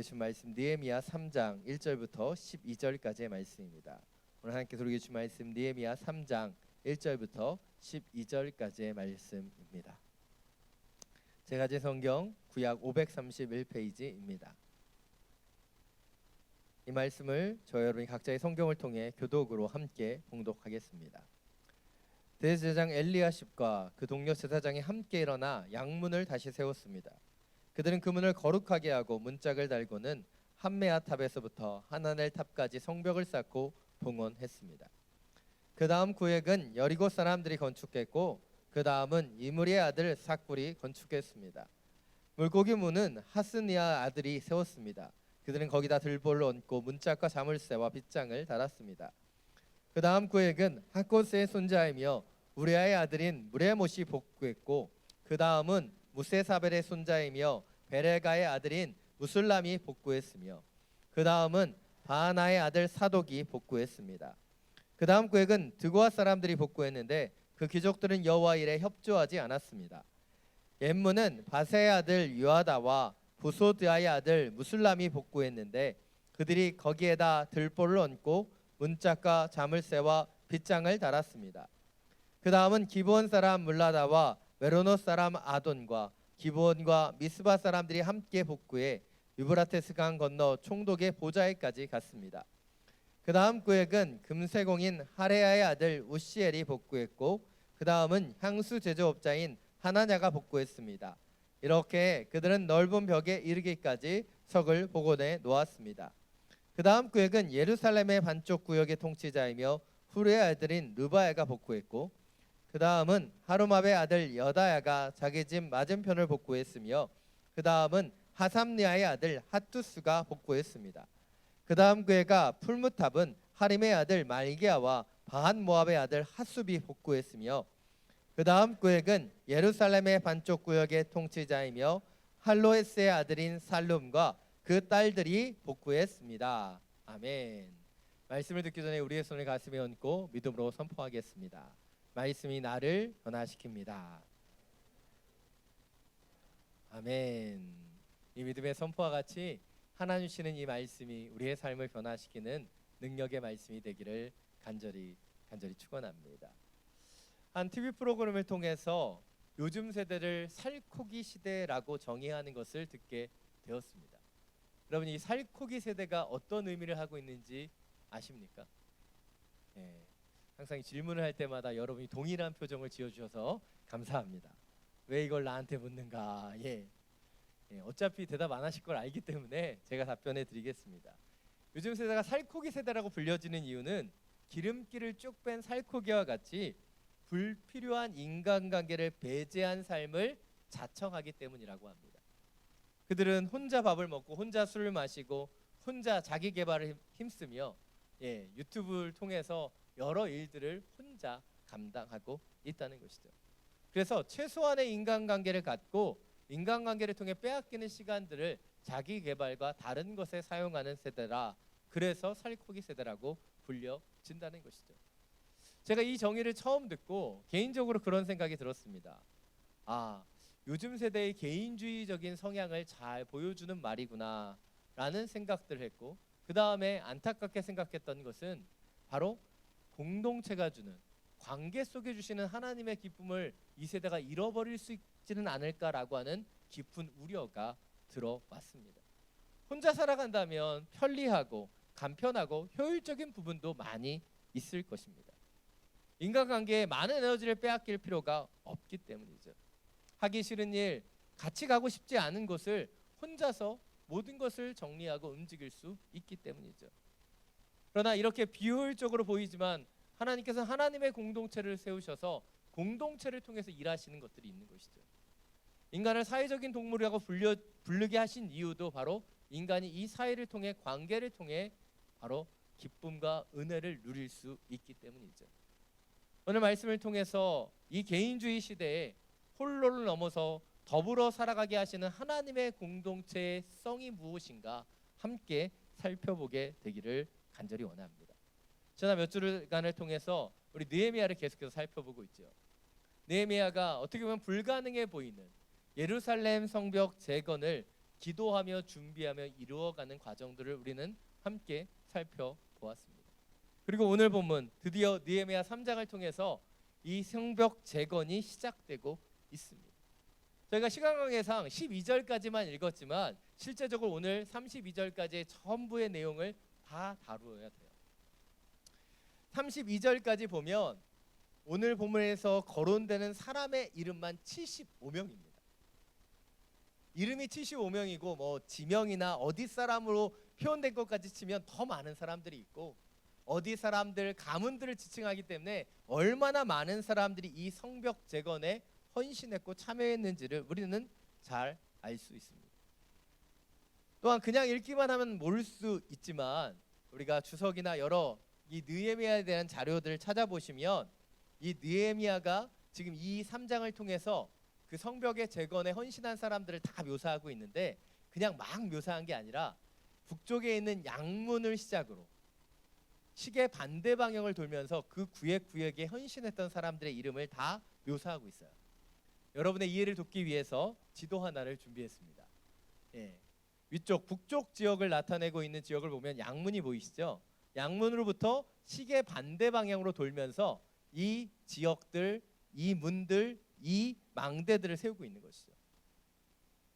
주신 말씀 느헤미야 3장 1절부터 12절까지의 말씀입니다. 오늘 하나님께서 우리에게 주신 말씀 느헤미야 3장 1절부터 12절까지의 말씀입니다. 제가 가진 성경 구약 531페이지입니다. 이 말씀을 저 여러분이 각자의 성경을 통해 교독으로 함께 봉독하겠습니다. 대제사장 엘리야십과 그 동료 제사장이 함께 일어나 양문을 다시 세웠습니다. 그들은 그 문을 거룩하게 하고 문짝을 달고는 함메아 탑에서부터 하나넬 탑까지 성벽을 쌓고 봉헌했습니다. 그 다음 구획은 여리고 사람들이 건축했고 그 다음은 이므리의 아들 삭불이 건축했습니다. 물고기 문은 하스니아 아들이 세웠습니다. 그들은 거기다 들볼을 얹고 문짝과 자물쇠와 빗장을 달았습니다. 그 다음 구획은 하코스의 손자이며 우리아의 아들인 무레못이 복구했고 그 다음은 무세사벨의 손자이며 베레가의 아들인 무술람이 복구했으며 그 다음은 바하나의 아들 사독이 복구했습니다. 그 다음 구획은 드고아 사람들이 복구했는데 그 귀족들은 여호와 일에 협조하지 않았습니다. 옛문은 바세의 아들 유아다와 부소드아의 아들 무술람이 복구했는데 그들이 거기에다 들볼을 얹고 문짝과 자물쇠와 빗장을 달았습니다. 그 다음은 기브온 사람 물라다와 메로노 사람 아돈과 기브온과 미스바 사람들이 함께 복구해 유브라테스 강 건너 총독의 보좌에까지 갔습니다. 그 다음 구획은 금세공인 하레야의 아들 우시엘이 복구했고 그 다음은 향수 제조업자인 하나냐가 복구했습니다. 이렇게 그들은 넓은 벽에 이르기까지 석을 복원해 놓았습니다. 그 다음 구획은 예루살렘의 반쪽 구역의 통치자이며 후르의 아들인 르바야가 복구했고 그 다음은 하루마베의 아들 여다야가 자기 집 맞은편을 복구했으며 그 다음은 하삼리아의 아들 핫투스가 복구했습니다. 그 다음 구회가 풀무탑은 하림의 아들 말기야와 바한 모압의 아들 핫숲이 복구했으며 그 다음 구획은 예루살렘의 반쪽 구역의 통치자이며 할로에스의 아들인 살룸과 그 딸들이 복구했습니다. 아멘. 말씀을 듣기 전에 우리의 손을 가슴에 얹고 믿음으로 선포하겠습니다. 말씀이 나를 변화시킵니다. 아멘. 이 믿음의 선포와 같이 하나님 주시는 이 말씀이 우리의 삶을 변화시키는 능력의 말씀이 되기를 간절히 축원합니다. 한 TV 프로그램을 통해서 요즘 세대를 살코기 시대라고 정의하는 것을 듣게 되었습니다. 여러분, 이 살코기 세대가 어떤 의미를 하고 있는지 아십니까? 항상 질문을 할 때마다 여러분이 동일한 표정을 지어주셔서 감사합니다. 왜 이걸 나한테 묻는가? 어차피 대답 안 하실 걸 알기 때문에 제가 답변해 드리겠습니다. 요즘 세대가 살코기 세대라고 불려지는 이유는 기름기를 쭉 뺀 살코기와 같이 불필요한 인간관계를 배제한 삶을 자청하기 때문이라고 합니다. 그들은 혼자 밥을 먹고 혼자 술을 마시고 혼자 자기 개발을 힘쓰며 유튜브를 통해서 여러 일들을 혼자 감당하고 있다는 것이죠. 그래서 최소한의 인간관계를 갖고 인간관계를 통해 빼앗기는 시간들을 자기 개발과 다른 것에 사용하는 세대라, 그래서 살코기 세대라고 불려진다는 것이죠. 제가 이 정의를 처음 듣고 개인적으로 그런 생각이 들었습니다. 요즘 세대의 개인주의적인 성향을 잘 보여주는 말이구나 라는 생각들을 했고, 그 다음에 안타깝게 생각했던 것은 바로 공동체가 주는, 관계 속에 주시는 하나님의 기쁨을 이 세대가 잃어버릴 수 있지는 않을까라고 하는 깊은 우려가 들어왔습니다. 혼자 살아간다면 편리하고 간편하고 효율적인 부분도 많이 있을 것입니다. 인간관계에 많은 에너지를 빼앗길 필요가 없기 때문이죠. 하기 싫은 일, 같이 가고 싶지 않은 곳을 혼자서 모든 것을 정리하고 움직일 수 있기 때문이죠. 그러나 이렇게 비효율적으로 보이지만 하나님께서 하나님의 공동체를 세우셔서 공동체를 통해서 일하시는 것들이 있는 것이죠. 인간을 사회적인 동물이라고 부르게 하신 이유도 바로 인간이 이 사회를 통해, 관계를 통해 바로 기쁨과 은혜를 누릴 수 있기 때문이죠. 오늘 말씀을 통해서 이 개인주의 시대에 홀로를 넘어서 더불어 살아가게 하시는 하나님의 공동체의 성이 무엇인가 함께 살펴보게 되기를 간절히 원합니다. 지난 몇 주간을 통해서 우리 느헤미야를 계속해서 살펴보고 있죠. 느헤미야가 어떻게 보면 불가능해 보이는 예루살렘 성벽 재건을 기도하며 준비하며 이루어가는 과정들을 우리는 함께 살펴보았습니다. 그리고 오늘 본문 드디어 느헤미야 3장을 통해서 이 성벽 재건이 시작되고 있습니다. 저희가 시간 관계상 12절까지만 읽었지만 실제적으로 오늘 32절까지의 전부의 내용을 다 다루어야 돼요. 32절까지 보면 오늘 본문에서 거론되는 사람의 이름만 75명입니다. 이름이 75명이고 뭐 지명이나 어디 사람으로 표현된 것까지 치면 더 많은 사람들이 있고 어디 사람들 가문들을 지칭하기 때문에 얼마나 많은 사람들이 이 성벽 재건에 헌신했고 참여했는지를 우리는 잘 알 수 있습니다. 또한 그냥 읽기만 하면 모를 수 있지만 우리가 주석이나 여러 이 느헤미야에 대한 자료들을 찾아보시면 이 느헤미야가 지금 이 3장을 통해서 그 성벽의 재건에 헌신한 사람들을 다 묘사하고 있는데 그냥 막 묘사한 게 아니라 북쪽에 있는 양문을 시작으로 시계 반대 방향을 돌면서 그 구역에 헌신했던 사람들의 이름을 다 묘사하고 있어요. 여러분의 이해를 돕기 위해서 지도 하나를 준비했습니다. 위쪽 북쪽 지역을 나타내고 있는 지역을 보면 양문이 보이시죠? 양문으로부터 시계 반대 방향으로 돌면서 이 지역들, 이 문들, 이 망대들을 세우고 있는 것이죠.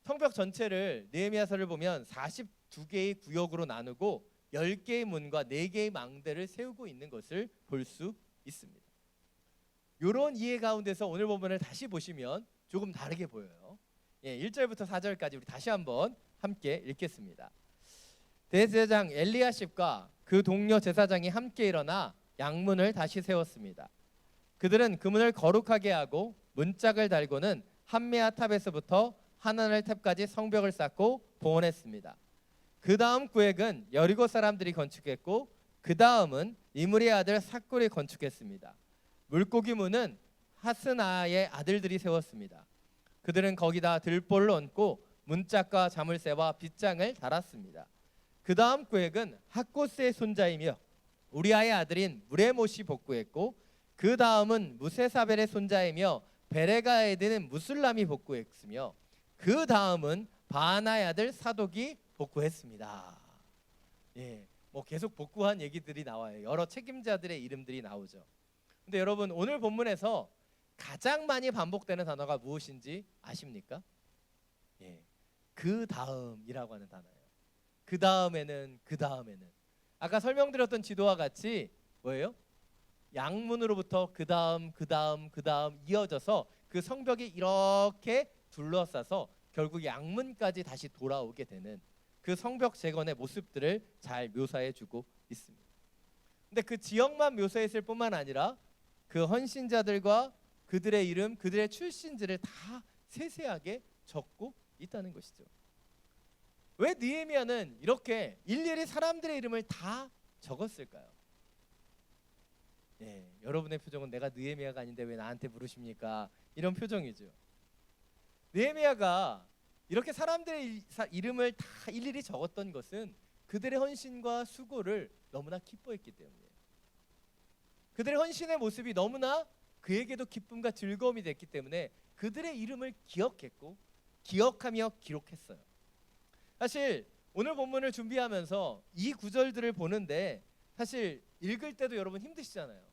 성벽 전체를 느헤미야서를 보면 42개의 구역으로 나누고 10개의 문과 4개의 망대를 세우고 있는 것을 볼 수 있습니다. 이런 이해 가운데서 오늘 본문을 다시 보시면 조금 다르게 보여요. 1절부터 4절까지 우리 다시 한번 함께 읽겠습니다. 대제사장 엘리야십과 그 동료 제사장이 함께 일어나 양문을 다시 세웠습니다. 그들은 그 문을 거룩하게 하고 문짝을 달고는 한메아 탑에서부터 하나넬 탑까지 성벽을 쌓고 봉헌했습니다. 그 다음 구획은 여리고 사람들이 건축했고 그 다음은 이므리의 아들 삭굴이 건축했습니다. 물고기 문은 하스나의 아들들이 세웠습니다. 그들은 거기다 들보를 얹고 문짝과 자물쇠와 빗장을 달았습니다. 그 다음 구획은 학고스의 손자이며 우리아의 아들인 무레못이 복구했고 그 다음은 무세사벨의 손자이며 베레가에 드는 무술람이 복구했으며 그 다음은 바나의 아들 사독이 복구했습니다. 뭐 계속 복구한 얘기들이 나와요. 여러 책임자들의 이름들이 나오죠. 근데 여러분 오늘 본문에서 가장 많이 반복되는 단어가 무엇인지 아십니까? 그 다음이라고 하는 단어예요. 그 다음에는 아까 설명드렸던 지도와 같이 뭐예요? 양문으로부터 그 다음 이어져서 그 성벽이 이렇게 둘러싸서 결국 양문까지 다시 돌아오게 되는 그 성벽 재건의 모습들을 잘 묘사해주고 있습니다. 근데 그 지역만 묘사했을 뿐만 아니라 그 헌신자들과 그들의 이름, 그들의 출신지를 다 세세하게 적고 있다는 것이죠. 왜 느헤미야는 이렇게 일일이 사람들의 이름을 다 적었을까요? 여러분의 표정은 내가 느헤미야가 아닌데 왜 나한테 물으십니까? 이런 표정이죠. 느헤미야가 이렇게 사람들의 이름을 다 일일이 적었던 것은 그들의 헌신과 수고를 너무나 기뻐했기 때문이에요. 그들의 헌신의 모습이 너무나 그에게도 기쁨과 즐거움이 됐기 때문에 그들의 이름을 기억했고 기억하며 기록했어요. 사실 오늘 본문을 준비하면서 이 구절들을 보는데 사실 읽을 때도 여러분 힘드시잖아요.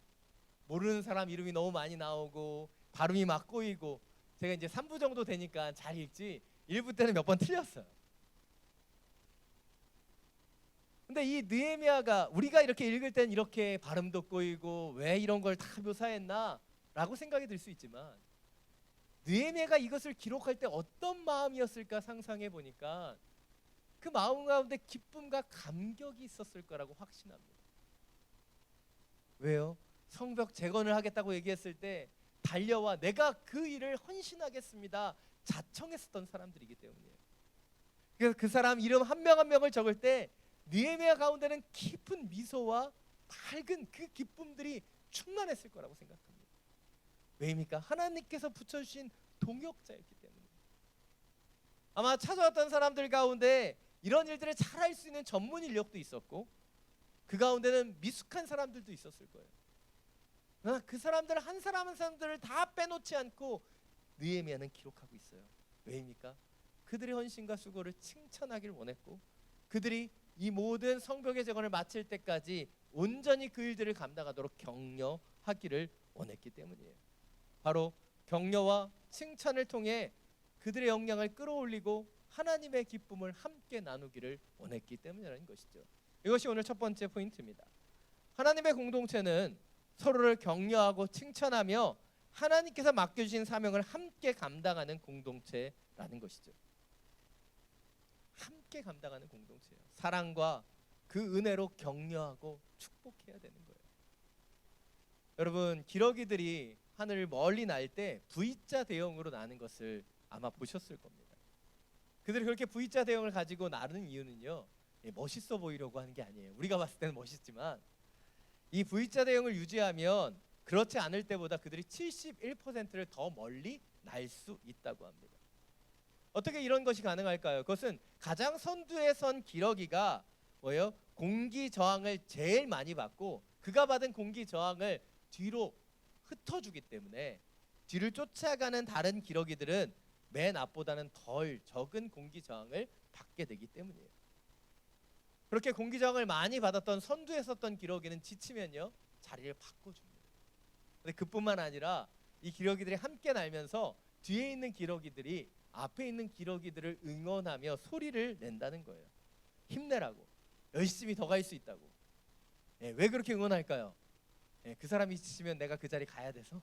모르는 사람 이름이 너무 많이 나오고 발음이 막 꼬이고 제가 이제 3부 정도 되니까 잘 읽지 1부 때는 몇 번 틀렸어요. 근데 이 느헤미야가 우리가 이렇게 읽을 땐 이렇게 발음도 꼬이고 왜 이런 걸 다 묘사했나 라고 생각이 들 수 있지만 느헤미야가 이것을 기록할 때 어떤 마음이었을까 상상해 보니까 그 마음 가운데 기쁨과 감격이 있었을 거라고 확신합니다. 왜요? 성벽 재건을 하겠다고 얘기했을 때 달려와 내가 그 일을 헌신하겠습니다 자청했었던 사람들이기 때문이에요. 그래서 그 사람 이름 한 명 한 명을 적을 때 느헤미야 가운데는 깊은 미소와 밝은 그 기쁨들이 충만했을 거라고 생각합니다. 왜입니까? 하나님께서 붙여주신 동역자였기 때문에. 아마 찾아왔던 사람들 가운데 이런 일들을 잘 할 수 있는 전문 인력도 있었고 그 가운데는 미숙한 사람들도 있었을 거예요. 그러나 그 사람들 한 사람 한 사람들을 다 빼놓지 않고 느헤미야는 기록하고 있어요. 왜입니까? 그 그들의 헌신과 수고를 칭찬하길 원했고, 그들이 이 모든 성벽의 재건을 마칠 때까지 온전히 그 일들을 감당하도록 격려하기를 원했기 때문이에요. 바로 격려와 칭찬을 통해 그들의 역량을 끌어올리고 하나님의 기쁨을 함께 나누기를 원했기 때문이라는 것이죠. 이것이 오늘 첫 번째 포인트입니다. 하나님의 공동체는 서로를 격려하고 칭찬하며 하나님께서 맡겨주신 사명을 함께 감당하는 공동체라는 것이죠. 함께 감당하는 공동체예요. 사랑과 그 은혜로 격려하고 축복해야 되는 거예요. 여러분, 기러기들이 하늘을 멀리 날 때 V자 대형으로 나는 것을 아마 보셨을 겁니다. 그들이 그렇게 V자 대형을 가지고 나르는 이유는요, 멋있어 보이려고 하는 게 아니에요. 우리가 봤을 때는 멋있지만 이 V자 대형을 유지하면 그렇지 않을 때보다 그들이 71%를 더 멀리 날 수 있다고 합니다. 어떻게 이런 것이 가능할까요? 그것은 가장 선두에 선 기러기가 뭐예요? 공기 저항을 제일 많이 받고 그가 받은 공기 저항을 뒤로 흩어주기 때문에 뒤를 쫓아가는 다른 기러기들은 맨 앞보다는 덜 적은 공기 저항을 받게 되기 때문이에요. 그렇게 공기 저항을 많이 받았던 선두에 섰던 기러기는 지치면요, 자리를 바꿔줍니다. 근데 그뿐만 아니라 이 기러기들이 함께 날면서 뒤에 있는 기러기들이 앞에 있는 기러기들을 응원하며 소리를 낸다는 거예요. 힘내라고, 열심히 더 갈 수 있다고. 왜 그렇게 응원할까요? 그 사람이 지치면 내가 그 자리 가야 돼서?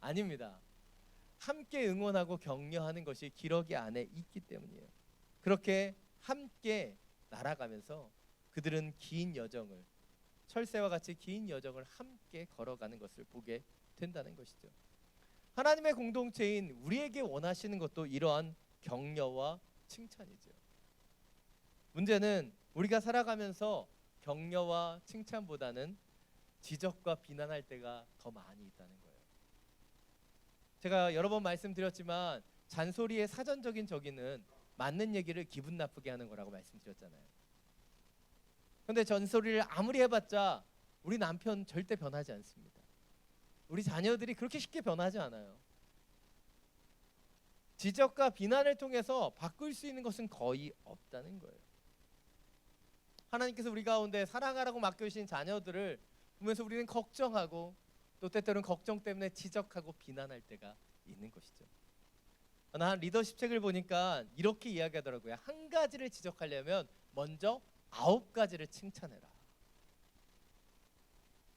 아닙니다. 함께 응원하고 격려하는 것이 기러기 안에 있기 때문이에요. 그렇게 함께 날아가면서 그들은 긴 여정을, 철새와 같이 긴 여정을 함께 걸어가는 것을 보게 된다는 것이죠. 하나님의 공동체인 우리에게 원하시는 것도 이러한 격려와 칭찬이죠. 문제는 우리가 살아가면서 격려와 칭찬보다는 지적과 비난할 때가 더 많이 있다는 거예요. 제가 여러 번 말씀드렸지만 잔소리의 사전적인 적이는 맞는 얘기를 기분 나쁘게 하는 거라고 말씀드렸잖아요. 그런데 잔소리를 아무리 해봤자 우리 남편 절대 변하지 않습니다. 우리 자녀들이 그렇게 쉽게 변하지 않아요. 지적과 비난을 통해서 바꿀 수 있는 것은 거의 없다는 거예요. 하나님께서 우리 가운데 사랑하라고 맡겨주신 자녀들을 보면서 우리는 걱정하고 또 때때로는 걱정 때문에 지적하고 비난할 때가 있는 것이죠. 한 리더십 책을 보니까 이렇게 이야기하더라고요. 한 가지를 지적하려면 먼저 9가지를 칭찬해라.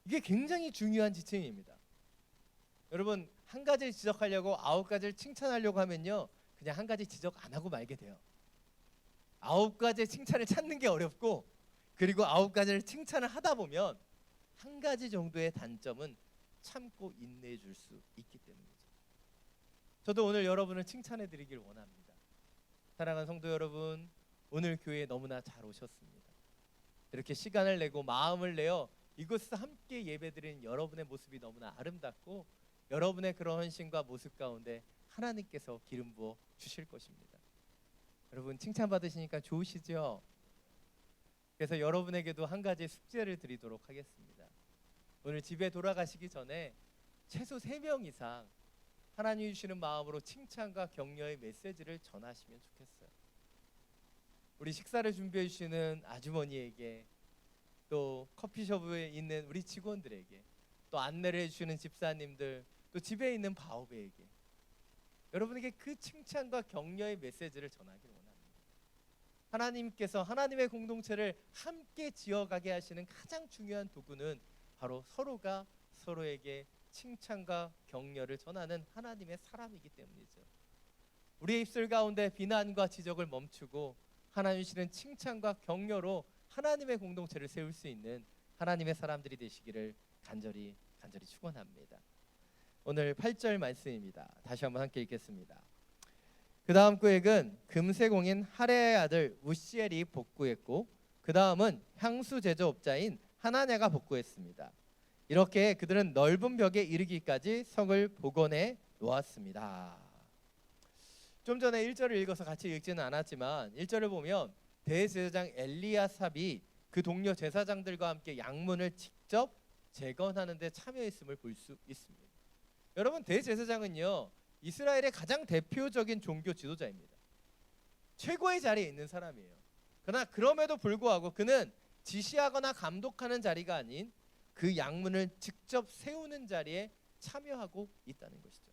이게 굉장히 중요한 지침입니다. 여러분, 한 가지를 지적하려고 9가지를 칭찬하려고 하면요, 그냥 한 가지 지적 안 하고 말게 돼요. 9가지의 칭찬을 찾는 게 어렵고, 그리고 9가지를 칭찬을 하다 보면 한 가지 정도의 단점은 참고 인내해 줄 수 있기 때문이죠. 저도 오늘 여러분을 칭찬해 드리길 원합니다. 사랑하는 성도 여러분, 오늘 교회에 너무나 잘 오셨습니다. 이렇게 시간을 내고 마음을 내어 이곳에서 함께 예배드리는 여러분의 모습이 너무나 아름답고, 여러분의 그런 헌신과 모습 가운데 하나님께서 기름 부어 주실 것입니다. 여러분, 칭찬 받으시니까 좋으시죠? 그래서 여러분에게도 한 가지 숙제를 드리도록 하겠습니다. 오늘 집에 돌아가시기 전에 최소 3명 이상 하나님이 주시는 마음으로 칭찬과 격려의 메시지를 전하시면 좋겠어요. 우리 식사를 준비해 주시는 아주머니에게, 또 커피숍에 있는 우리 직원들에게, 또 안내를 해주시는 집사님들, 또 집에 있는 바오베에게, 여러분에게 그 칭찬과 격려의 메시지를 전하기를 원합니다. 하나님께서 하나님의 공동체를 함께 지어가게 하시는 가장 중요한 도구는 바로 서로가 서로에게 칭찬과 격려를 전하는 하나님의 사람이기 때문이죠. 우리의 입술 가운데 비난과 지적을 멈추고 하나님 주시는 칭찬과 격려로 하나님의 공동체를 세울 수 있는 하나님의 사람들이 되시기를 간절히 축원합니다. 오늘 8절 말씀입니다. 다시 한번 함께 읽겠습니다. 그 다음 구획은 금세공인 하레의 아들 우시엘이 복구했고, 그 다음은 향수 제조업자인 하나냐가 복구했습니다. 이렇게 그들은 넓은 벽에 이르기까지 성을 복원해 놓았습니다. 좀 전에 1절을 읽어서 같이 읽지는 않았지만 1절을 보면 대제사장 엘리야삽이 그 동료 제사장들과 함께 양문을 직접 재건하는 데 참여했음을 볼 수 있습니다. 여러분, 대제사장은요, 이스라엘의 가장 대표적인 종교 지도자입니다. 최고의 자리에 있는 사람이에요. 그러나 그럼에도 불구하고 그는 지시하거나 감독하는 자리가 아닌 그 양문을 직접 세우는 자리에 참여하고 있다는 것이죠.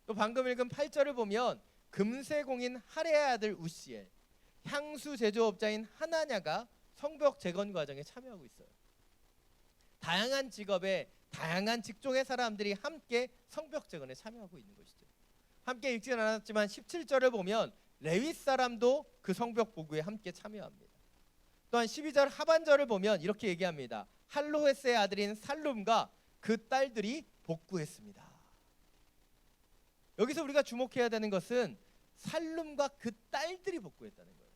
또 방금 읽은 8절을 보면 금세공인 하레의 아들 우시엘, 향수 제조업자인 하나냐가 성벽 재건 과정에 참여하고 있어요. 다양한 직업의 다양한 직종의 사람들이 함께 성벽 재건에 참여하고 있는 것이죠. 함께 읽지는 않았지만 17절을 보면 레위 사람도 그 성벽 보구에 함께 참여합니다. 또한 12절 하반절을 보면 이렇게 얘기합니다. 할로헤스의 아들인 살룸과 그 딸들이 복구했습니다. 여기서 우리가 주목해야 되는 것은 살룸과 그 딸들이 복구했다는 거예요.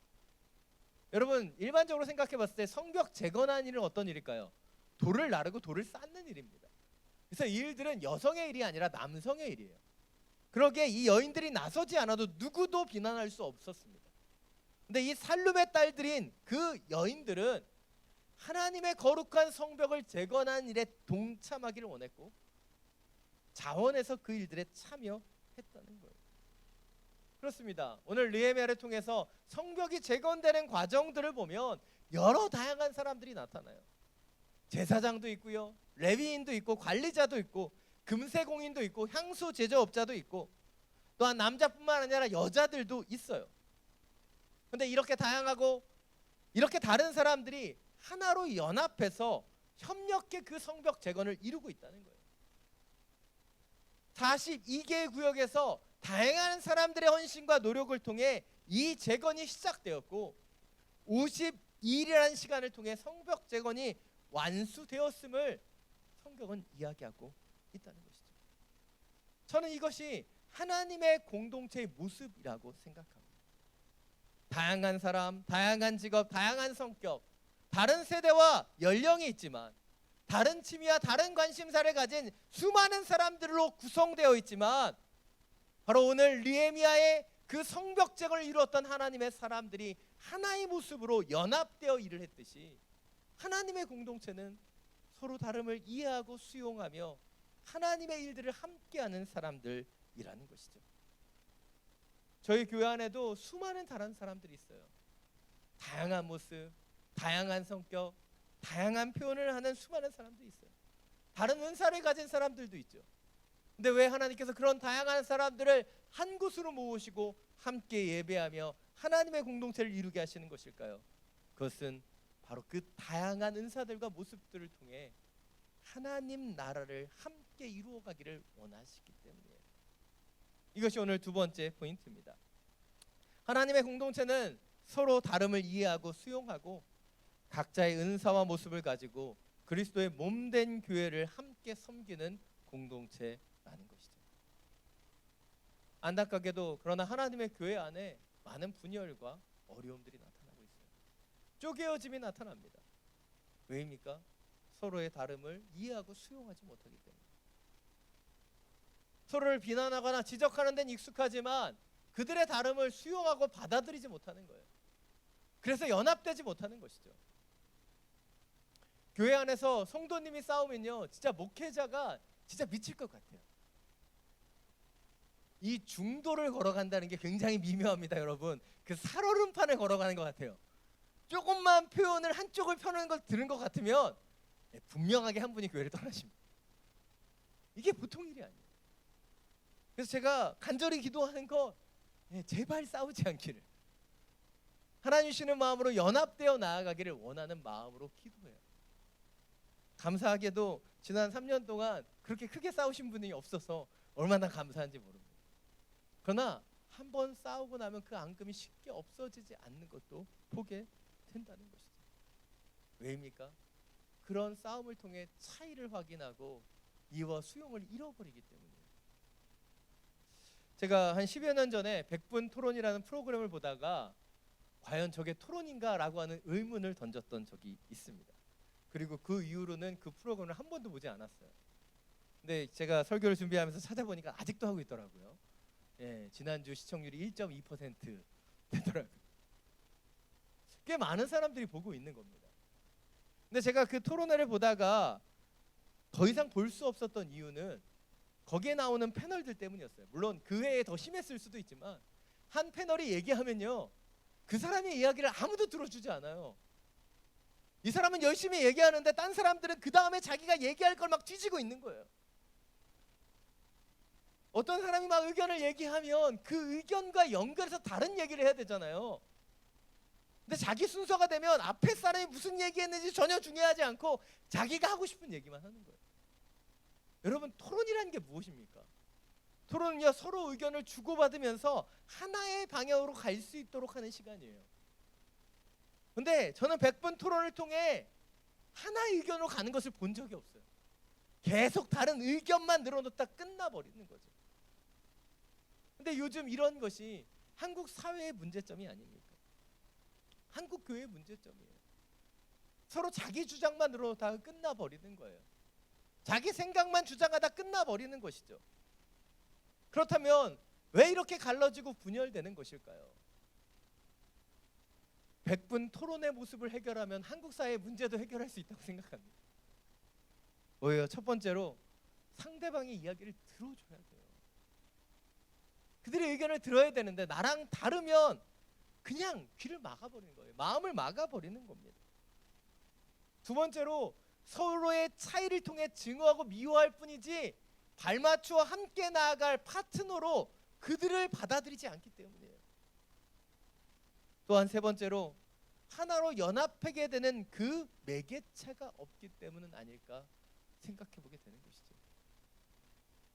여러분, 일반적으로 생각해 봤을 때 성벽 재건하는 일은 어떤 일일까요? 돌을 나르고 돌을 쌓는 일입니다. 그래서 이 일들은 여성의 일이 아니라 남성의 일이에요. 그러기에 이 여인들이 나서지 않아도 누구도 비난할 수 없었습니다. 근데 이 살룸의 딸들인 그 여인들은 하나님의 거룩한 성벽을 재건한 일에 동참하기를 원했고 자원해서 그 일들에 참여했다는 거예요. 그렇습니다. 오늘 느헤미야를 통해서 성벽이 재건되는 과정들을 보면 여러 다양한 사람들이 나타나요. 제사장도 있고요, 레위인도 있고, 관리자도 있고, 금세공인도 있고, 향수 제조업자도 있고, 또한 남자뿐만 아니라 여자들도 있어요. 근데 이렇게 다양하고 이렇게 다른 사람들이 하나로 연합해서 협력해 그 성벽 재건을 이루고 있다는 거예요. 42개의 구역에서 다양한 사람들의 헌신과 노력을 통해 이 재건이 시작되었고 52일이라는 시간을 통해 성벽 재건이 완수되었음을 성경은 이야기하고 있다는 것이죠. 저는 이것이 하나님의 공동체의 모습이라고 생각합니다. 다양한 사람, 다양한 직업, 다양한 성격, 다른 세대와 연령이 있지만 다른 취미와 다른 관심사를 가진 수많은 사람들로 구성되어 있지만 바로 오늘 느헤미야의 그 성벽 재건을 이루었던 하나님의 사람들이 하나의 모습으로 연합되어 일을 했듯이 하나님의 공동체는 서로 다름을 이해하고 수용하며 하나님의 일들을 함께하는 사람들이라는 것이죠. 저희 교회 안에도 수많은 다른 사람들이 있어요. 다양한 모습, 다양한 성격, 다양한 표현을 하는 수많은 사람들이 있어요. 다른 은사를 가진 사람들도 있죠. 근데 왜 하나님께서 그런 다양한 사람들을 한 곳으로 모으시고 함께 예배하며 하나님의 공동체를 이루게 하시는 것일까요? 그것은 바로 그 다양한 은사들과 모습들을 통해 하나님 나라를 함께 이루어가기를 원하시기 때문이에요. 이것이 오늘 두 번째 포인트입니다. 하나님의 공동체는 서로 다름을 이해하고 수용하고 각자의 은사와 모습을 가지고 그리스도의 몸된 교회를 함께 섬기는 공동체라는 것이죠. 안타깝게도 그러나 하나님의 교회 안에 많은 분열과 어려움들이 나타나고 있어요. 쪼개어짐이 나타납니다. 왜입니까? 서로의 다름을 이해하고 수용하지 못하기 때문에. 서로를 비난하거나 지적하는 데는 익숙하지만 그들의 다름을 수용하고 받아들이지 못하는 거예요. 그래서 연합되지 못하는 것이죠. 교회 안에서 성도님이 싸우면요, 진짜 목회자가 진짜 미칠 것 같아요. 이 중도를 걸어간다는 게 굉장히 미묘합니다, 여러분. 그 살얼음판을 걸어가는 것 같아요. 조금만 표현을 한쪽을 펴는 걸 들은 것 같으면 분명하게 한 분이 교회를 떠나십니다. 이게 보통 일이 아니에요. 그래서 제가 간절히 기도하는 건 제발 싸우지 않기를, 하나님 주시는 마음으로 연합되어 나아가기를 원하는 마음으로 기도해요. 감사하게도 지난 3년 동안 그렇게 크게 싸우신 분이 없어서 얼마나 감사한지 모릅니다. 그러나 한번 싸우고 나면 그 앙금이 쉽게 없어지지 않는 것도 보게 된다는 것이죠. 왜입니까? 그런 싸움을 통해 차이를 확인하고 이해와 수용을 잃어버리기 때문이에요. 제가 한 10여 년 전에 100분 토론이라는 프로그램을 보다가 과연 저게 토론인가? 라고 하는 의문을 던졌던 적이 있습니다. 그리고 그 이후로는 그 프로그램을 한 번도 보지 않았어요. 근데 제가 설교를 준비하면서 찾아보니까 아직도 하고 있더라고요. 지난주 시청률이 1.2% 되더라고요. 꽤 많은 사람들이 보고 있는 겁니다. 근데 제가 그 토론회를 보다가 더 이상 볼 수 없었던 이유는 거기에 나오는 패널들 때문이었어요. 물론 그 외에 더 심했을 수도 있지만 한 패널이 얘기하면요, 그 사람의 이야기를 아무도 들어주지 않아요. 이 사람은 열심히 얘기하는데 딴 사람들은 그 다음에 자기가 얘기할 걸 막 뒤지고 있는 거예요. 어떤 사람이 막 의견을 얘기하면 그 의견과 연결해서 다른 얘기를 해야 되잖아요. 근데 자기 순서가 되면 앞에 사람이 무슨 얘기했는지 전혀 중요하지 않고 자기가 하고 싶은 얘기만 하는 거예요. 여러분, 토론이라는 게 무엇입니까? 토론은요, 서로 의견을 주고받으면서 하나의 방향으로 갈 수 있도록 하는 시간이에요. 근데 저는 100분 토론을 통해 하나의 의견으로 가는 것을 본 적이 없어요. 계속 다른 의견만 늘어놓다 끝나버리는 거죠. 근데 요즘 이런 것이 한국 사회의 문제점이 아닙니까? 한국 교회의 문제점이에요. 서로 자기 주장만 늘어놓다가 끝나버리는 거예요. 자기 생각만 주장하다 끝나버리는 것이죠. 그렇다면 왜 이렇게 갈라지고 분열되는 것일까요? 100분 토론의 모습을 해결하면 한국 사회의 문제도 해결할 수 있다고 생각합니다. 뭐예요? 첫 번째로 상대방의 이야기를 들어줘야 돼요. 그들의 의견을 들어야 되는데 나랑 다르면 그냥 귀를 막아버리는 거예요. 마음을 막아버리는 겁니다. 두 번째로 서로의 차이를 통해 증오하고 미워할 뿐이지 발맞추어 함께 나아갈 파트너로 그들을 받아들이지 않기 때문이에요. 또한 세 번째로 하나로 연합하게 되는 그 매개체가 없기 때문은 아닐까 생각해보게 되는 것이죠.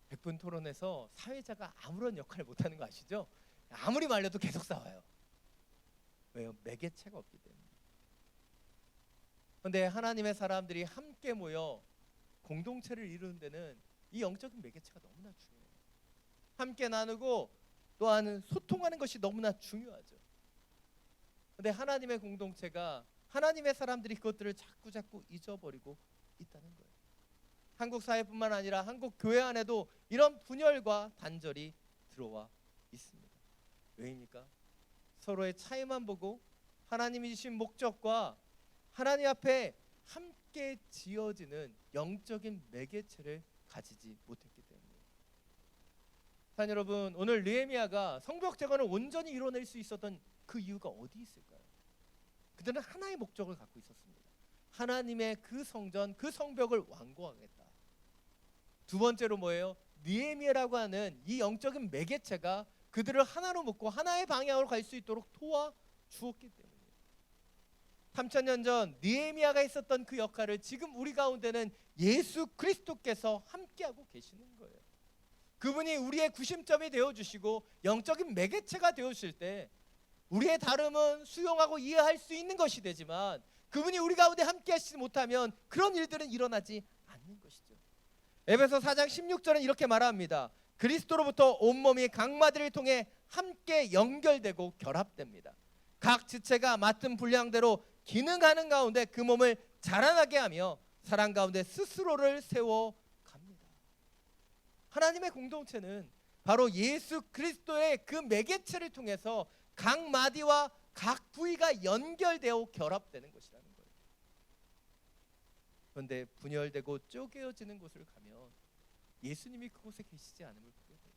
100분 토론에서 사회자가 아무런 역할을 못하는 거 아시죠? 아무리 말려도 계속 싸워요. 왜요? 매개체가 없기 때문에. 그런데 하나님의 사람들이 함께 모여 공동체를 이루는 데는 이 영적인 매개체가 너무나 중요해요. 함께 나누고 또한 소통하는 것이 너무나 중요하죠. 그런데 하나님의 공동체가, 하나님의 사람들이 그것들을 자꾸 잊어버리고 있다는 거예요. 한국 사회뿐만 아니라 한국 교회 안에도 이런 분열과 단절이 들어와 있습니다. 왜입니까? 서로의 차이만 보고 하나님이 주신 목적과 하나님 앞에 함께 지어지는 영적인 매개체를 가지지 못했기 때문이에요. 자, 여러분, 오늘 느헤미야가 성벽 재건을 온전히 이뤄낼 수 있었던 그 이유가 어디 있을까요? 그들은 하나의 목적을 갖고 있었습니다. 하나님의 그 성전, 그 성벽을 완고하겠다. 두 번째로 뭐예요? 느헤미야라고 하는 이 영적인 매개체가 그들을 하나로 묶고 하나의 방향으로 갈 수 있도록 도와주었기 때문이에요. 3000년 전 느헤미야가 있었던 그 역할을 지금 우리 가운데는 예수 그리스도께서 함께하고 계시는 거예요. 그분이 우리의 구심점이 되어주시고 영적인 매개체가 되어주실 때 우리의 다름은 수용하고 이해할 수 있는 것이 되지만 그분이 우리 가운데 함께하시지 못하면 그런 일들은 일어나지 않는 것이죠. 에베소 4장 16절은 이렇게 말합니다. 그리스도로부터 온몸이 각 마디를 통해 함께 연결되고 결합됩니다. 각 지체가 맡은 분량대로 기능하는 가운데 그 몸을 자라나게 하며 사랑 가운데 스스로를 세워갑니다. 하나님의 공동체는 바로 예수 그리스도의 그 매개체를 통해서 각 마디와 각 부위가 연결되어 결합되는 것이라는 거예요. 그런데 분열되고 쪼개어지는 곳을 가면 예수님이 그곳에 계시지 않음을 보게 돼요.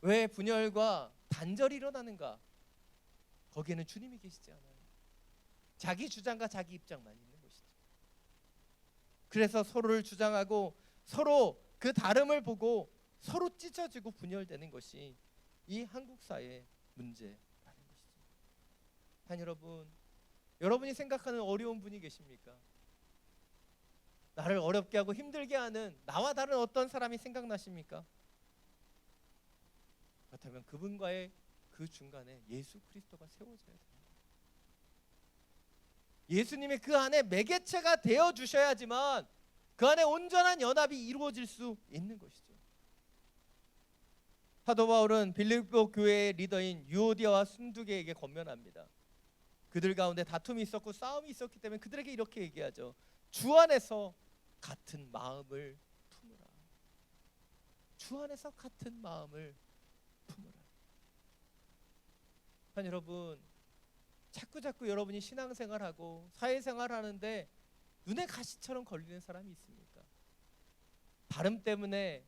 왜 분열과 단절이 일어나는가? 거기에는 주님이 계시지 않아요. 자기 주장과 자기 입장만 있는 것이죠. 그래서 서로를 주장하고 서로 그 다름을 보고 서로 찢어지고 분열되는 것이 이 한국 사회의 문제라는 것이죠. 단 여러분, 여러분이 생각하는 어려운 분이 계십니까? 나를 어렵게 하고 힘들게 하는 나와 다른 어떤 사람이 생각나십니까? 그렇다면 그분과의 그 중간에 예수 그리스도가 세워져야 됩니다. 예수님이 그 안에 매개체가 되어 주셔야지만 그 안에 온전한 연합이 이루어질 수 있는 것이죠. 사도 바울은 빌립보 교회의 리더인 유오디아와 순두계에게 권면합니다. 그들 가운데 다툼이 있었고 싸움이 있었기 때문에 그들에게 이렇게 얘기하죠. 주 안에서 같은 마음을 품으라. 주 안에서 같은 마음을 품으라. 여러분, 자꾸 여러분이 신앙생활하고 사회생활하는데 눈에 가시처럼 걸리는 사람이 있습니까? 다름 때문에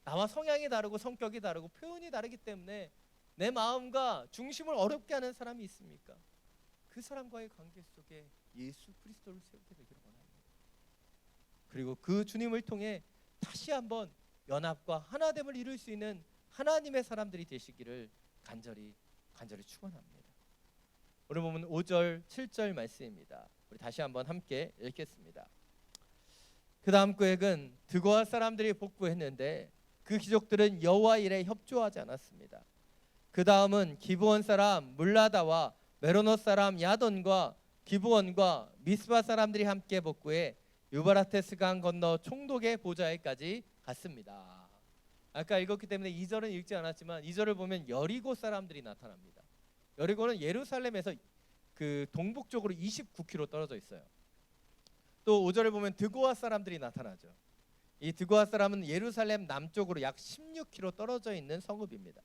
나와 성향이 다르고 성격이 다르고 표현이 다르기 때문에 내 마음과 중심을 어렵게 하는 사람이 있습니까? 그 사람과의 관계 속에 예수 그리스도를 세우게 되기를 원합니다. 그리고 그 주님을 통해 다시 한번 연합과 하나됨을 이룰 수 있는 하나님의 사람들이 되시기를 간절히 축원합니다. 오늘 보면 5절 7절 말씀입니다. 우리 다시 한번 함께 읽겠습니다. 그 다음 구역은 드고아 사람들이 복구했는데 그 귀족들은 여호와 일에 협조하지 않았습니다. 그 다음은 기브온 사람 물라다와 메로노 사람 야돈과 기브온과 미스바 사람들이 함께 복구해 유바라테스 강 건너 총독의 보좌에까지 갔습니다. 아까 읽었기 때문에 2절은 읽지 않았지만 2절을 보면 여리고 사람들이 나타납니다. 여리고는 예루살렘에서 그 동북쪽으로 29km 떨어져 있어요. 또 5절을 보면 드고아 사람들이 나타나죠. 이 드고아 사람은 예루살렘 남쪽으로 약 16km 떨어져 있는 성읍입니다.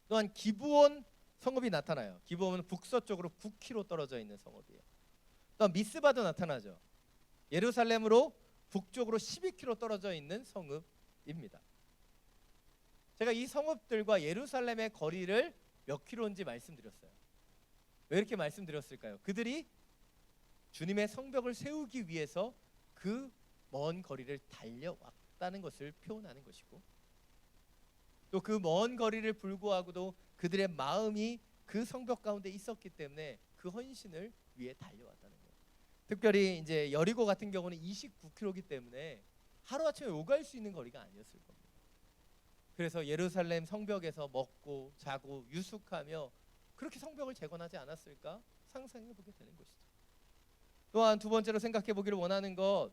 또한 기브온 성읍이 나타나요. 기브온은 북서쪽으로 9km 떨어져 있는 성읍이에요. 또한 미스바도 나타나죠. 예루살렘으로 북쪽으로 12km 떨어져 있는 성읍입니다. 제가 이 성읍들과 예루살렘의 거리를 몇 킬로인지 말씀드렸어요. 왜 이렇게 말씀드렸을까요? 그들이 주님의 성벽을 세우기 위해서 그 먼 거리를 달려왔다는 것을 표현하는 것이고, 또 그 먼 거리를 불구하고도 그들의 마음이 그 성벽 가운데 있었기 때문에 그 헌신을 위해 달려왔다는 거예요. 특별히 이제 여리고 같은 경우는 29km이기 때문에 하루아침에 오갈 수 있는 거리가 아니었을 겁니다. 그래서 예루살렘 성벽에서 먹고 자고 유숙하며 그렇게 성벽을 재건하지 않았을까 상상해 보게 되는 것이죠. 또한 두 번째로 생각해 보기를 원하는 것,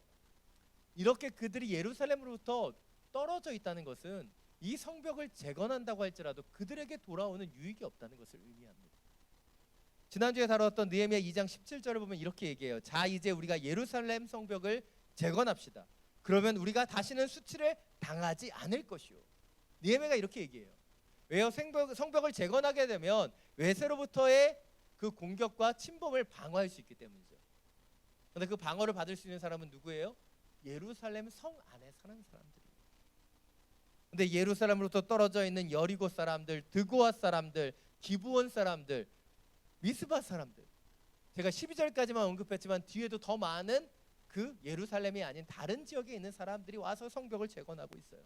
이렇게 그들이 예루살렘으로부터 떨어져 있다는 것은 이 성벽을 재건한다고 할지라도 그들에게 돌아오는 유익이 없다는 것을 의미합니다. 지난주에 다뤘던 느헤미야 2장 17절을 보면 이렇게 얘기해요. 자, 이제 우리가 예루살렘 성벽을 재건합시다. 그러면 우리가 다시는 수치를 당하지 않을 것이요. 느헤미야가 이렇게 얘기해요. 왜요? 성벽을 재건하게 되면 외세로부터의 그 공격과 침범을 방어할 수 있기 때문이죠. 그런데 그 방어를 받을 수 있는 사람은 누구예요? 예루살렘 성 안에 사는 사람들이에요. 근데 예루살렘으로부터 떨어져 있는 여리고 사람들, 드고아 사람들, 기브온 사람들, 미스바 사람들, 제가 12절까지만 언급했지만 뒤에도 더 많은 그 예루살렘이 아닌 다른 지역에 있는 사람들이 와서 성벽을 재건하고 있어요.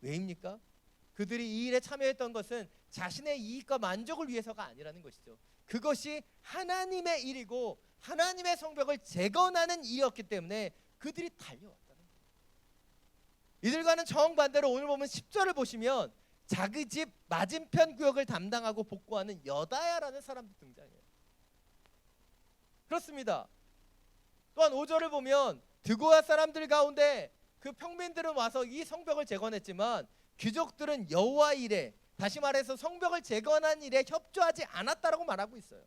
왜입니까? 그들이 이 일에 참여했던 것은 자신의 이익과 만족을 위해서가 아니라는 것이죠. 그것이 하나님의 일이고 하나님의 성벽을 재건하는 일이었기 때문에 그들이 달려왔다는 거예요. 이들과는 정반대로 오늘 보면 10절을 보시면 자기 집 맞은편 구역을 담당하고 복구하는 여다야라는 사람도 등장해요. 그렇습니다. 또한 5절을 보면 드고아 사람들 가운데 그 평민들은 와서 이 성벽을 재건했지만 귀족들은 여호와 일에, 다시 말해서 성벽을 재건한 일에 협조하지 않았다라고 말하고 있어요.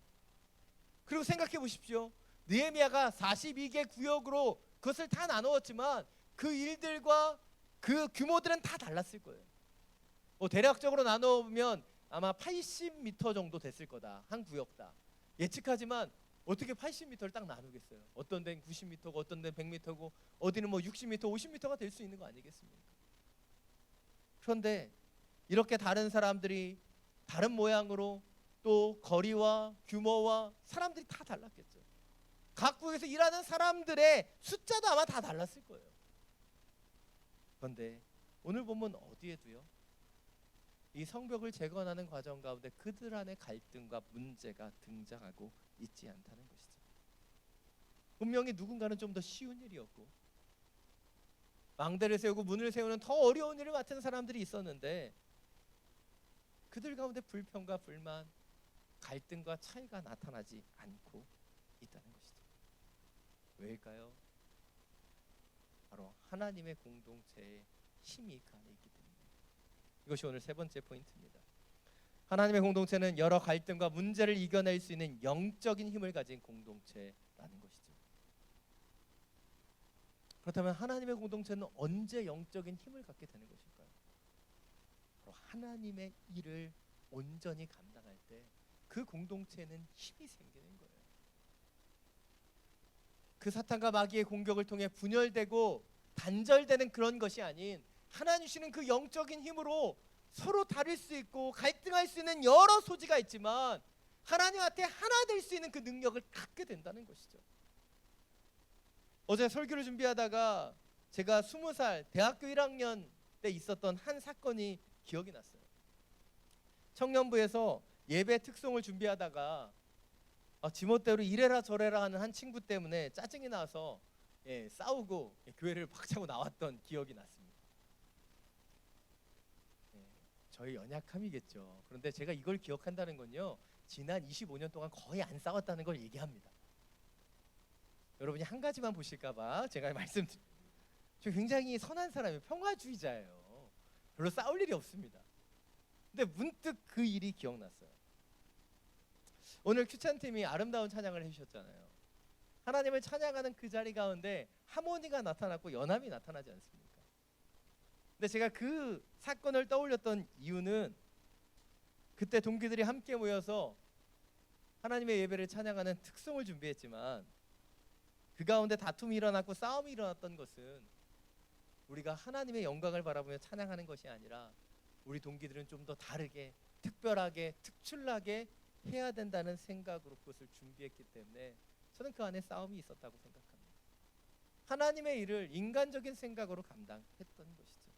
그리고 생각해 보십시오. 느헤미야가 42개 구역으로 그것을 다 나누었지만 그 일들과 그 규모들은 다 달랐을 거예요. 대략적으로 나눠보면 아마 80m 정도 됐을 거다. 한 구역다. 예측하지만 어떻게 80m를 딱 나누겠어요? 어떤 데는 90m고 어떤 데는 100m고 어디는 뭐 60m, 50m가 될 수 있는 거 아니겠습니까? 그런데 이렇게 다른 사람들이 다른 모양으로 또 거리와 규모와 사람들이 다 달랐겠죠. 각 구역에서 일하는 사람들의 숫자도 아마 다 달랐을 거예요. 그런데 오늘 보면 어디에도요, 이 성벽을 재건하는 과정 가운데 그들 안에 갈등과 문제가 등장하고 있지 않다는 것이죠. 분명히 누군가는 좀 더 쉬운 일이었고 망대를 세우고 문을 세우는 더 어려운 일을 맡은 사람들이 있었는데 그들 가운데 불평과 불만, 갈등과 차이가 나타나지 않고 있다는 것이죠. 왜일까요? 바로 하나님의 공동체의 힘이 그 안에 있기 때문입니다. 이것이 오늘 세 번째 포인트입니다. 하나님의 공동체는 여러 갈등과 문제를 이겨낼 수 있는 영적인 힘을 가진 공동체라는 것이죠. 그렇다면 하나님의 공동체는 언제 영적인 힘을 갖게 되는 것일까요? 바로 하나님의 일을 온전히 감당할 때 그 공동체는 힘이 생기는 거예요. 그 사탄과 마귀의 공격을 통해 분열되고 단절되는 그런 것이 아닌 하나님 주시는 그 영적인 힘으로 서로 다를 수 있고 갈등할 수 있는 여러 소지가 있지만 하나님한테 하나 될 수 있는 그 능력을 갖게 된다는 것이죠. 어제 설교를 준비하다가 제가 20살 대학교 1학년 때 있었던 한 사건이 기억이 났어요. 청년부에서 예배 특송을 준비하다가 지멋대로 이래라 저래라 하는 한 친구 때문에 짜증이 나서 싸우고 교회를 박차고 나왔던 기억이 났습니다. 저희 연약함이겠죠. 그런데 제가 이걸 기억한다는 건요, 지난 25년 동안 거의 안 싸웠다는 걸 얘기합니다. 여러분이 한 가지만 보실까봐 제가 말씀드려요. 저 굉장히 선한 사람이에요. 평화주의자예요. 별로 싸울 일이 없습니다. 근데 문득 그 일이 기억났어요. 오늘 큐찬팀이 아름다운 찬양을 해주셨잖아요. 하나님을 찬양하는 그 자리 가운데 하모니가 나타났고 연합이 나타나지 않습니까? 근데 제가 그 사건을 떠올렸던 이유는 그때 동기들이 함께 모여서 하나님의 예배를 찬양하는 특송을 준비했지만 그 가운데 다툼이 일어났고 싸움이 일어났던 것은 우리가 하나님의 영광을 바라보며 찬양하는 것이 아니라 우리 동기들은 좀 더 다르게 특별하게 특출나게 해야 된다는 생각으로 그것을 준비했기 때문에 저는 그 안에 싸움이 있었다고 생각합니다. 하나님의 일을 인간적인 생각으로 감당했던 것이죠.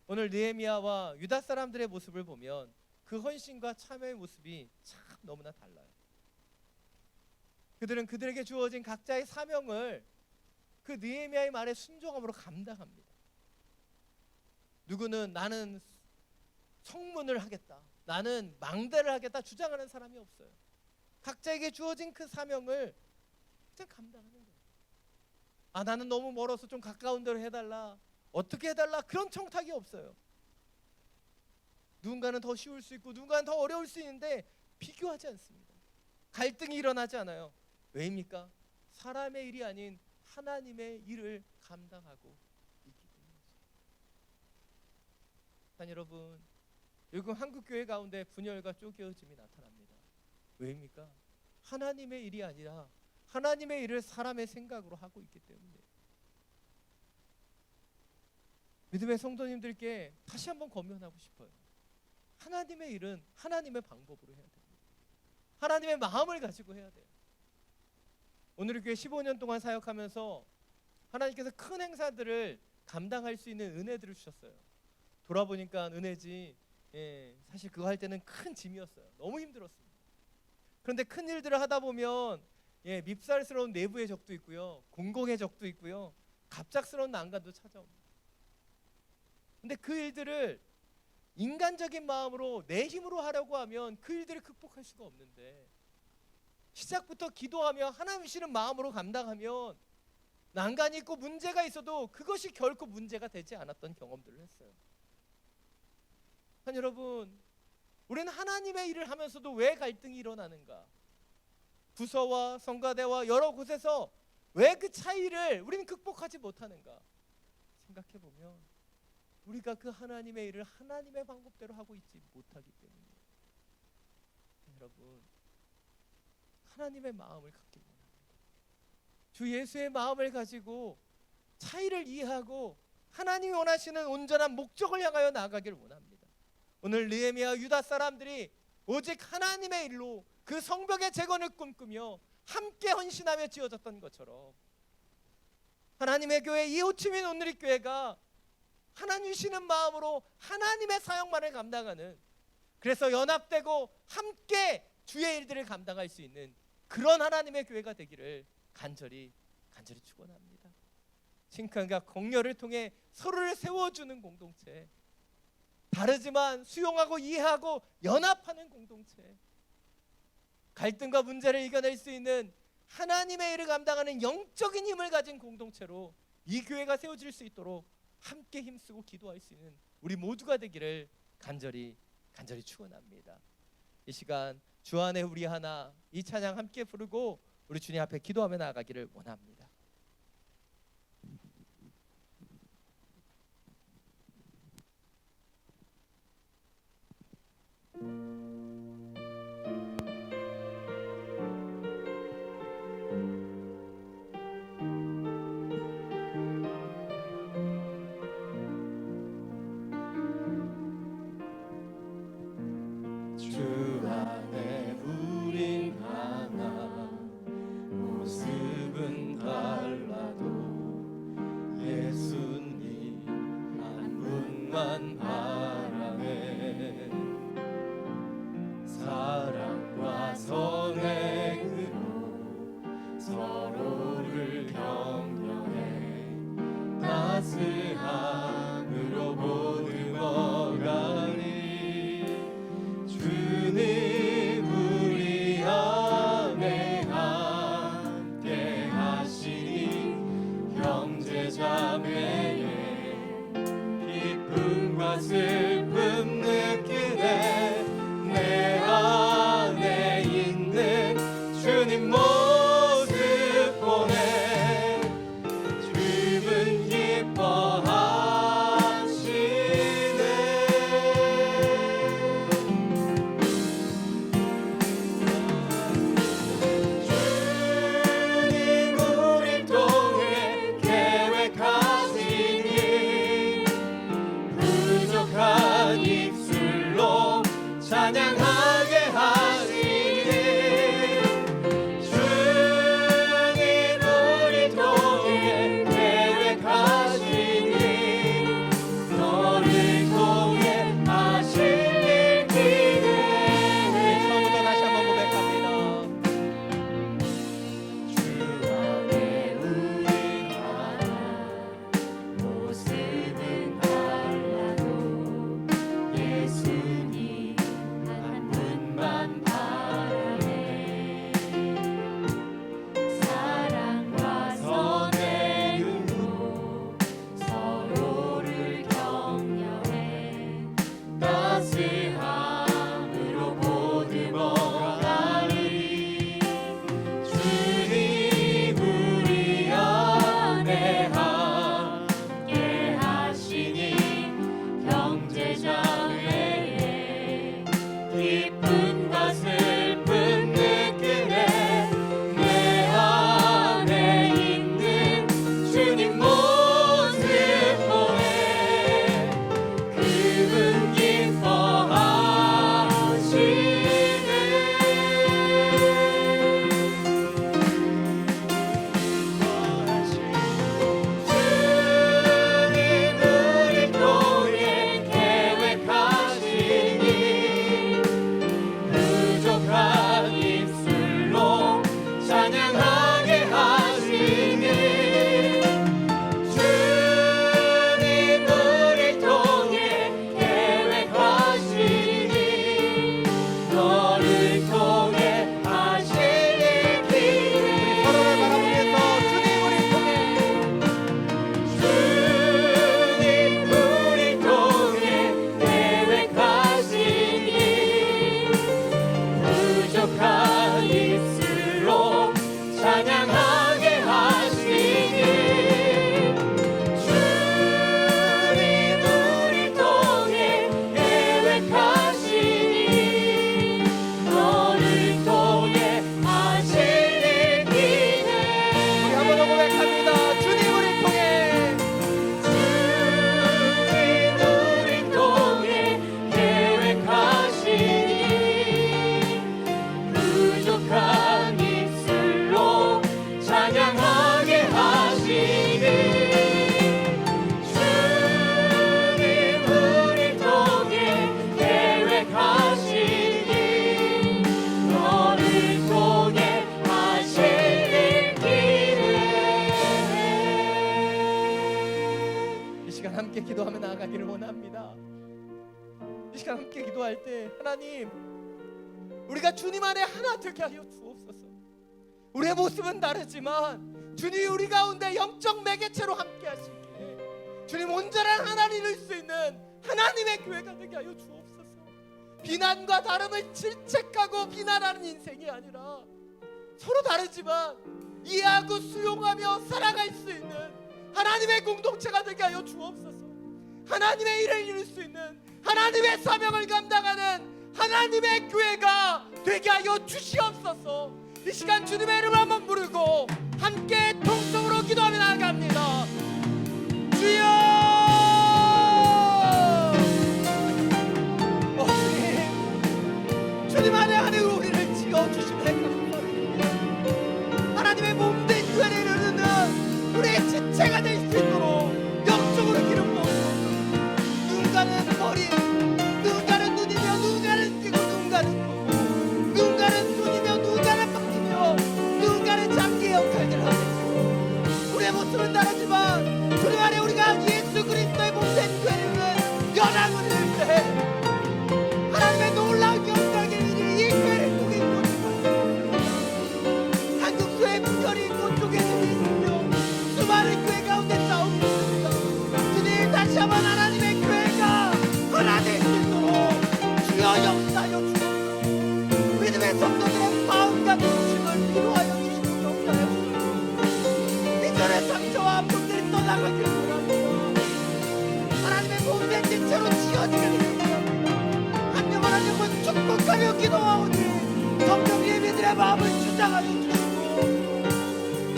오늘 느헤미야와 유다 사람들의 모습을 보면 그 헌신과 참여의 모습이 참 너무나 달라요. 그들은 그들에게 주어진 각자의 사명을 그 느헤미야의 말에 순종함으로 감당합니다. 누구는 나는 성문을 하겠다, 나는 망대를 하겠다 주장하는 사람이 없어요. 각자에게 주어진 그 사명을 그냥 감당하는 거예요. 나는 너무 멀어서 좀 가까운 데로 해달라, 어떻게 해달라, 그런 청탁이 없어요. 누군가는 더 쉬울 수 있고 누군가는 더 어려울 수 있는데 비교하지 않습니다. 갈등이 일어나지 않아요. 왜입니까? 사람의 일이 아닌 하나님의 일을 감당하고 있기 때문이죠. 여러분, 요즘 한국 교회 가운데 분열과 쪼개어짐이 나타납니다. 왜입니까? 하나님의 일이 아니라 하나님의 일을 사람의 생각으로 하고 있기 때문이에요. 믿음의 성도님들께 다시 한번 권면하고 싶어요. 하나님의 일은 하나님의 방법으로 해야 됩니다. 하나님의 마음을 가지고 해야 돼요. 오늘 교회 15년 동안 사역하면서 하나님께서 큰 행사들을 감당할 수 있는 은혜들을 주셨어요. 돌아보니까 은혜지, 사실 그거 할 때는 큰 짐이었어요. 너무 힘들었습니다. 그런데 큰 일들을 하다 보면 밉살스러운 내부의 적도 있고요, 공공의 적도 있고요, 갑작스러운 난관도 찾아옵니다. 근데 그 일들을 인간적인 마음으로 내 힘으로 하려고 하면 그 일들을 극복할 수가 없는데, 시작부터 기도하며 하나님 주시는 마음으로 감당하면 난간이 있고 문제가 있어도 그것이 결코 문제가 되지 않았던 경험들을 했어요. 여러분, 우리는 하나님의 일을 하면서도 왜 갈등이 일어나는가? 부서와 성가대와 여러 곳에서 왜 그 차이를 우리는 극복하지 못하는가? 생각해보면 우리가 그 하나님의 일을 하나님의 방법대로 하고 있지 못하기 때문이에요. 여러분, 하나님의 마음을 갖기 원합니다. 주 예수의 마음을 가지고 차이를 이해하고 하나님이 원하시는 온전한 목적을 향하여 나아가길 원합니다. 오늘 느헤미야 유다 사람들이 오직 하나님의 일로 그 성벽의 재건을 꿈꾸며 함께 헌신하며 지어졌던 것처럼 하나님의 교회 이호치민 온누리교회가 하나님 주시는 마음으로 하나님의 사역만을 감당하는, 그래서 연합되고 함께 주의 일들을 감당할 수 있는 그런 하나님의 교회가 되기를 간절히 축원합니다. 칭찬과 격려를 통해 서로를 세워주는 공동체, 다르지만 수용하고 이해하고 연합하는 공동체, 갈등과 문제를 이겨낼 수 있는 하나님의 일을 감당하는 영적인 힘을 가진 공동체로 이 교회가 세워질 수 있도록 함께 힘쓰고 기도할 수 있는 우리 모두가 되기를 간절히 축원합니다. 이 시간 주 안에 우리 하나, 이 찬양 함께 부르고 우리 주님 앞에 기도하며 나아가기를 원합니다. 몸만 바라네. 사랑과 선행으로 서로를 격려해 따스함으로 보듬어가니 주님 우리 안에 함께 하시니 형제자매의 기쁨과 슬픔 느끼네. 내 안에 있는 주님 모습 보네. 주님은 기뻐하시네. 주님 우리 통해 계획하시니 부족한 입술로 찬양하게 하시니 주님 우리 통해 계획하시니 너를 통해 하실 일 기대해. 처음부터 다시 한번 고백합니다. 주 안에 우리 하나 모습은 달라도 예수님 한 분만 바라네. 사랑과 선행으로 서로를 격려해 따스함으로 보듬어가니 주님 우리 안에 함께 하시니 형제자매의 기쁨과 슬픔 느끼네. 내 안에 있는 주님 모습 보네. 그분 기뻐하시네. 주님 우리 통해 계획하시니 부족한 입술로 찬양하게 하시니 주님 우리 통해 계획하시니 너를 통해 하실 일 기대해. 서로를 바라보면서 주님 우리 통해 계획하시니 부족한 입술로 찬양하게 하시니 주님 우리 통해 계획하시니 너를 통해 하실 일 기대해. 우리 한 번 더 고백합니다. 주님 우리 통해 계획하시니 부족한 입술로 찬양하게 하시니 주님 우리 통해 계획하시니 너를 통해 하실 일 기대해. 이 시간 함께 기도하며 나아가기를 원합니다. 이 시간 함께 기도할 때 하나님 우리가 주님 안에 하나 되게 하여 주옵소서. 우리의 모습은 다르지만 주님이 우리 가운데 영적 매개체로 함께 하시기에 주님 온전한 하나를 이룰 수 있는 하나님의 교회가 되게 하여 주옵소서. 비난과 다름을 질책하고 비난하는 인생이 아니라 서로 다르지만 이해하고 수용하며 살아갈 수 있는 하나님의 공동체가 되게 하여 주옵소서. 하나님의 일을 이룰 수 있는 하나님의 사명을 감당하는 하나님의 교회가 되게 하여 주시옵소서. 이 시간 주님의 이름을 한번 부르고 함께 통성으로 기도하며 나아갑니다. 주여, 주님 안에 하늘 우리를 지어주시네 감사합니다. 하나님의 몸된 교회를 이루는 우리의 지체가 될 수 있도록 영적으로 기름 부어주옵소서. 누군가 이름은 다르지만 주님 안에 우리가 예수 그리스도의 몸된 교회는 연합을 이룰 때 하나님의 놀라운 영광의 일이 이 교회를 통해 이루어집니다. 한국 교회 분열이 있고 쪼개짐이 있으며 수많은 교회 가운데 싸움이 있습니다. 주님 다시 한번 하나님의 교회가 하나 될 수 있도록 주여 역사하여 주옵소서. 믿음의 성도들의 마음과 중심을 위로하여 주시고 역사하여 주옵소서. 비전의 상처와 아픔들이 떠나가기를 원합니다. 하나님의 몸된 지체로 지어지게 되기를 원합니다. 한 영혼 한 영혼 축복하며 기도하오니 성령 예비들의 마음을 주장하여 주시고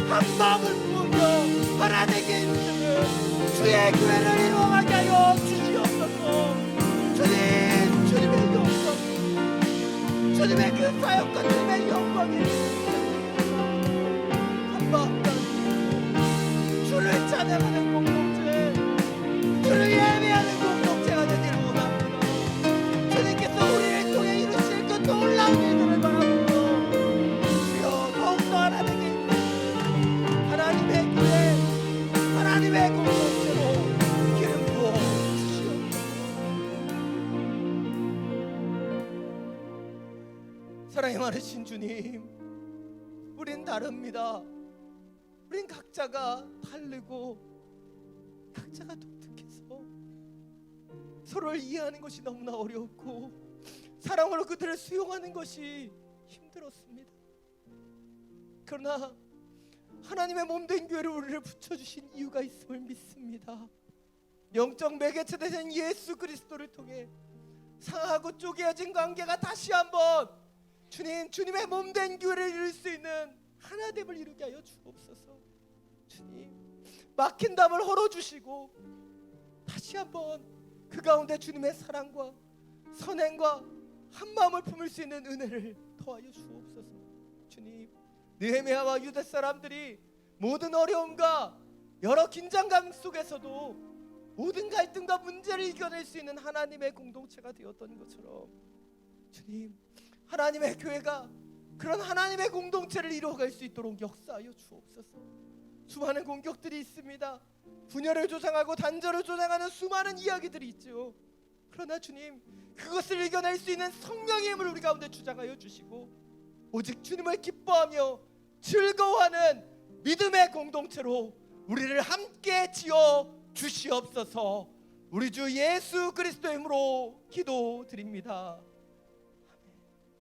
한 마음을 부으며 하나 되게 이루시는 주의 교회를 이루어가게 하여 주시옵소서. 주님, 주님의 영광, 주님의 그 사역과 주님의 영광이 한 마음과 주를 찬양하는 공동체, 주를 예배하는 공동체가 되기를 원합니다. 주님께서 우리를 통해 이루실 그 놀라운 일들을 바라보며 주여 더욱더 하나 되게 하나님의 교회, 하나님의 공동체로 기름 부어 주시옵소서. 사랑의 많으신 주님, 우린 다릅니다. 우린 각자가 다르고 각자가 독특해서 서로를 이해하는 것이 너무나 어렵고 사랑으로 그들을 수용하는 것이 힘들었습니다. 그러나 하나님의 몸된 교회를 우리를 붙여주신 이유가 있음을 믿습니다. 영적 매개체 되신 예수 그리스도를 통해 상하고 쪼개어진 관계가 다시 한번 주님, 주님의 몸된 교회를 이룰 수 있는 하나됨을 이루게 하여 주옵소서. 주님, 막힌 담을 헐어주시고 다시 한번 그 가운데 주님의 사랑과 선행과 한마음을 품을 수 있는 은혜를 더하여 주옵소서. 주님, 느헤미야와 유대 사람들이 모든 어려움과 여러 긴장감 속에서도 모든 갈등과 문제를 이겨낼 수 있는 하나님의 공동체가 되었던 것처럼 주님, 하나님의 교회가 그런 하나님의 공동체를 이루어갈 수 있도록 역사하여 주옵소서. 수많은 공격들이 있습니다. 분열을 조장하고 단절을 조장하는 수많은 이야기들이 있죠. 그러나 주님, 그것을 이겨낼 수 있는 성령의 힘을 우리 가운데 주장하여 주시고 오직 주님을 기뻐하며 즐거워하는 믿음의 공동체로 우리를 함께 지어 주시옵소서. 우리 주 예수 그리스도의 이름으로 기도드립니다.